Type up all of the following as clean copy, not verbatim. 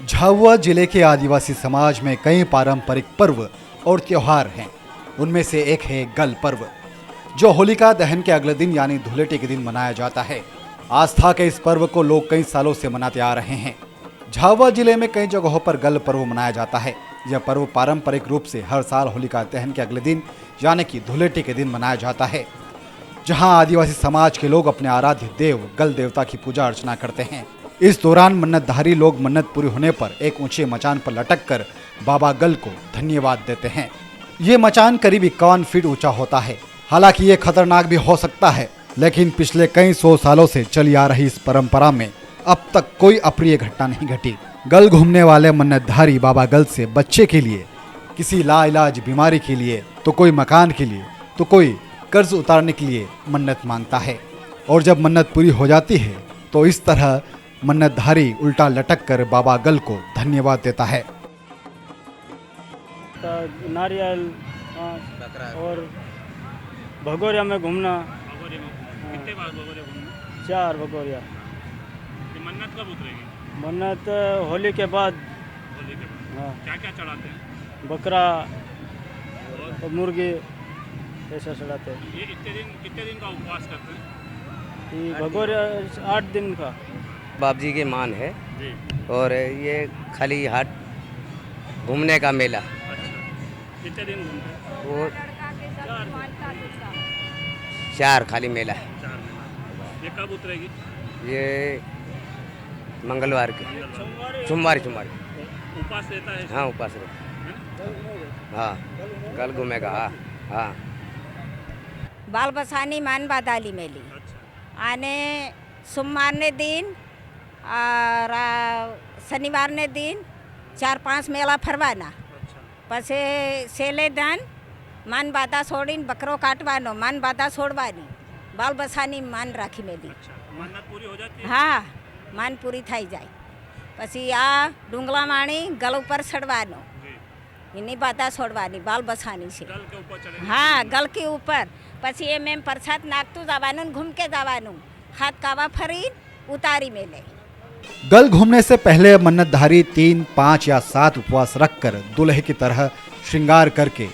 झाबुआ जिले के आदिवासी समाज में कई पारंपरिक पर्व और त्योहार हैं। उनमें से एक है गल पर्व, जो होलिका दहन के अगले दिन यानी धुलेटी के दिन मनाया जाता है। आस्था के इस पर्व को लोग कई सालों से मनाते आ रहे हैं। झाबुआ जिले में कई जगहों पर गल पर्व मनाया जाता है। यह पर्व पारंपरिक रूप से हर साल होलिका दहन के अगले दिन यानी कि धुलेटी के दिन मनाया जाता है, जहां आदिवासी समाज के लोग अपने आराध्य देव गल देवता की पूजा अर्चना करते हैं। इस दौरान मन्नतधारी लोग मन्नत पूरी होने पर एक ऊंचे मचान पर लटक कर बाबा गल को धन्यवाद देते हैं। ये मचान करीब 51 फीट ऊंचा होता है। हालांकि ये खतरनाक भी हो सकता है, लेकिन पिछले कई 100 सालों से चली आ रही इस परंपरा में अब तक कोई अप्रिय घटना नहीं घटी। गल घूमने वाले मन्नतधारी बाबा गल से बच्चे के लिए, किसी लाइलाज बीमारी के लिए, तो कोई मकान के लिए, तो कोई कर्ज उतारने के लिए मन्नत मांगता है। और जब मन्नत पूरी हो जाती है तो इस तरह मन्नतधारी उल्टा लटक कर बाबा गल को धन्यवाद देता है। नारियल और भगोरिया में घूमना। कितने बार भगोरिया घूमना? 4 भगोरिया। मन्नत कब उतरेगी? मन्नत होली के बाद। होली के बाद। हाँ। क्या क्या चढ़ाते हैं? बकरा और मुर्गी ऐसा चढ़ाते हैं। ये कितने दिन का उपवास करते हैं? ये भगोरिया 8 दिन का। बाप जी की मान है जी। और ये खाली हाट घूमने का मेला। अच्छा, कितने दिन घूमते हैं? वो 4 खाली मेला है। 4 दिन। ये कब उतरेगी? ये मंगलवार के सोमवार उपवास रहता है? हाँ उपास रहता। हाँ कल घूमेगा। हाँ हाँ। बाल बसानी मान बादाली मेली अच्छा। आने सोमवार ने दिन और शनिवार ने दिन 4-5 मेला फरवाना। अच्छा। पछे सेले दान मान बादा छोड़ीन बकरो काटवानो, मान बादा छोड़वानी, बाल बसानी मान राखी मेली। अच्छा, मन्नत पूरी हो जाती है? हाँ मान पूरी થઈ જાય। પછી આ ડુંગળા માણી ગલ ઉપર ચડવાનો, जी। એની બાધા છોડવાની, બાલ બસાની છે। गल के ऊपर चढ़ेगी? हाँ गल के ऊपर। પછી એમ પ્રસાદ નાખતું જવાનું, ઘૂમ के જવાનું, हाथ कावा फरी उतारी मेले। गल घूमने से पहले मन्नतधारी 3, 5 या 7 उपवास रखकर दुल्हे की तरह श्रृंगार करके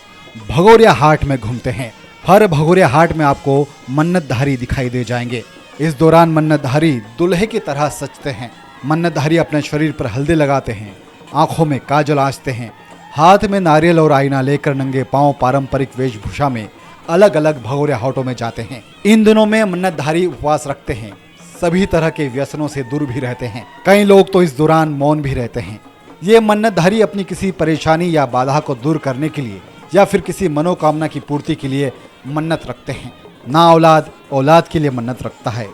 भगोरिया हाट में घूमते हैं। हर भगोरिया हाट में आपको मन्नतधारी दिखाई दे जाएंगे। इस दौरान मन्नतधारी दुल्हे की तरह सजते हैं। मन्नतधारी अपने शरीर पर हल्दी लगाते हैं, आंखों में काजल आंचते हैं, हाथ में नारियल और आईना लेकर नंगे पांव पारंपरिक वेशभूषा में अलग अलग भगोरिया हाटों में जाते हैं। इन दिनों में मन्नतधारी उपवास रखते हैं, सभी तरह के व्यसनों से दूर भी रहते हैं। कई लोग तो इस दौरान मौन भी रहते हैं। ये मन्नतधारी अपनी किसी परेशानी या बाधा को दूर करने के लिए या फिर किसी मनोकामना की पूर्ति के लिए मन्नत रखते हैं। ना औलाद के लिए मन्नत रखता है,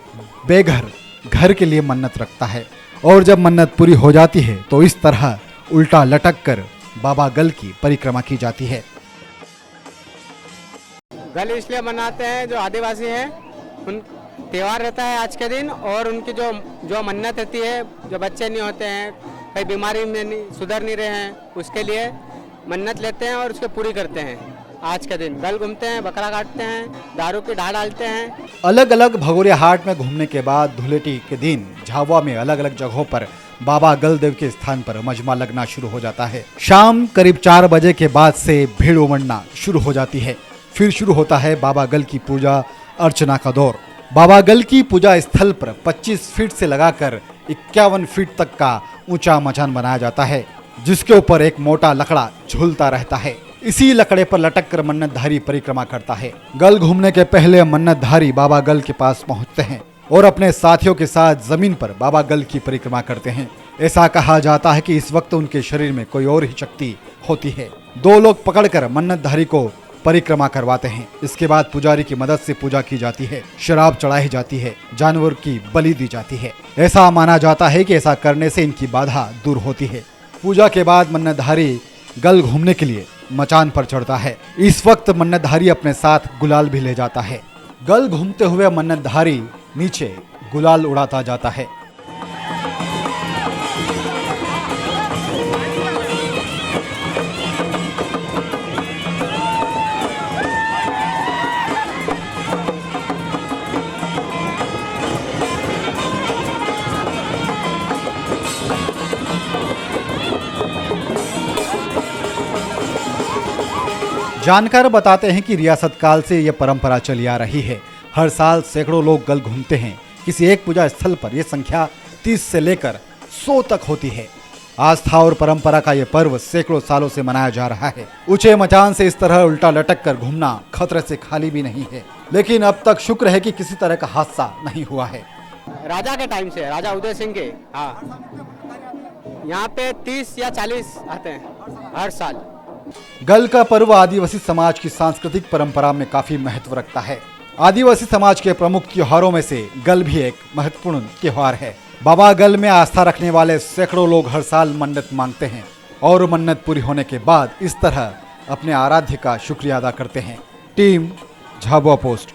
बेघर घर के लिए मन्नत रखता है। और जब मन्नत पूरी हो जाती है तो इस तरह उल्टा लटक कर बाबा गल की परिक्रमा की जाती है। गल इसलिए मनाते हैं, जो आदिवासी हैं उन त्यौहार रहता है आज के दिन, और उनकी जो मन्नत रहती है, जो बच्चे नहीं होते हैं, कई बीमारी में नहीं सुधर नहीं रहे हैं, उसके लिए मन्नत लेते हैं और उसको पूरी करते हैं। आज के दिन गल घूमते हैं, बकरा काटते हैं, दारू की ढाल डालते हैं। अलग अलग भगोरिया हाट में घूमने के बाद धुलेटी के दिन झाबुआ में अलग अलग जगहों पर बाबा गल देव के स्थान पर मजमा लगना शुरू हो जाता है। शाम करीब 4 बजे के बाद से भीड़ उमड़ना शुरू हो जाती है। फिर शुरू होता है बाबा गल की पूजा अर्चना का दौर। बाबा गल की पूजा स्थल पर 25 फीट से लगाकर 51 फीट तक का ऊंचा मचान बनाया जाता है, जिसके ऊपर एक मोटा लकड़ा झूलता रहता है। इसी लकड़े पर लटक कर मन्नतधारी परिक्रमा करता है। गल घूमने के पहले मन्नतधारी बाबा गल के पास पहुंचते हैं और अपने साथियों के साथ जमीन पर बाबा गल की परिक्रमा करते हैं। ऐसा कहा जाता है कि इस वक्त उनके शरीर में कोई और ही शक्ति होती है। 2 लोग पकड़कर मन्नतधारी को परिक्रमा करवाते हैं। इसके बाद पुजारी की मदद से पूजा की जाती है, शराब चढ़ाई जाती है, जानवर की बलि दी जाती है। ऐसा माना जाता है कि ऐसा करने से इनकी बाधा दूर होती है। पूजा के बाद मन्नतधारी गल घूमने के लिए मचान पर चढ़ता है। इस वक्त मन्नतधारी अपने साथ गुलाल भी ले जाता है। गल घूमते हुए मन्नतधारी नीचे गुलाल उड़ाता जाता है। जानकार बताते हैं कि रियासत काल से यह परंपरा चली आ रही है। हर साल सैकड़ों लोग गल घूमते हैं। किसी एक पूजा स्थल पर यह संख्या 30 से लेकर 100 तक होती है। आस्था और परंपरा का यह पर्व सैकड़ों सालों से मनाया जा रहा है। ऊंचे मचान से इस तरह उल्टा लटक कर घूमना खतरे से खाली भी नहीं है, लेकिन अब तक शुक्र है कि किसी तरह का हादसा नहीं हुआ है। राजा के टाइम से, राजा उदय सिंह के, हाँ, यहाँ पे 30 या 40 आते हैं हर साल। गल का पर्व आदिवासी समाज की सांस्कृतिक परंपरा में काफी महत्व रखता है। आदिवासी समाज के प्रमुख त्योहारों में से गल भी एक महत्वपूर्ण त्योहार है। बाबा गल में आस्था रखने वाले सैकड़ों लोग हर साल मन्नत मांगते हैं और मन्नत पूरी होने के बाद इस तरह अपने आराध्य का शुक्रिया अदा करते हैं। Team Jhabua post.